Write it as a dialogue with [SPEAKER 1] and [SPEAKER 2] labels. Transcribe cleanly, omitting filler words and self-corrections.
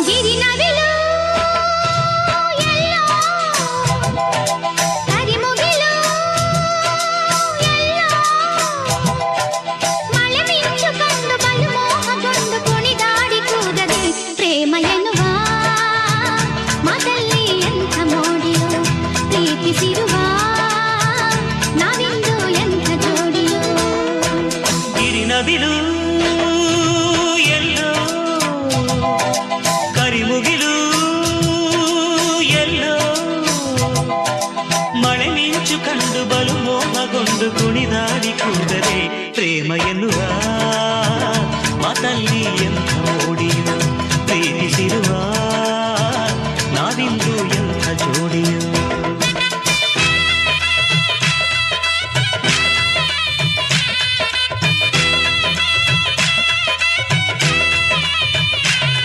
[SPEAKER 1] ಗಿರಿನವಿಲು ಎಲ್ಲೋ ಕರಿಮುಗಿಲು ಎಲ್ಲೋ ಮಳೆ ಮಿಂಚು ಕಂಡು ಬಲು ಮೋಹಗೊಂಡು ಕುಣಿದಾಡಿ ಕೂಗದೆ ಪ್ರೇಮ ಎನ್ನುವ ಮಾತಲ್ಲಿ ಎಂಥ ಮೋಡಿಯೋ ಪ್ರೀತಿಸಿರುವ ನಾವಿಂದು ಎಂಥ ಜೋಡಿಯೋ
[SPEAKER 2] ಗಿರಿನವಿಲು ಎಲ್ಲೋ ಕರಿಮುಗಿಲು ಎಲ್ಲೋ ಮಳೆ ಮಿಂಚು ಕಂಡು ಬಲು ಮೋಹಗೊಂಡು ಕುಣಿದಾಡಿ ಕೂಗದೆ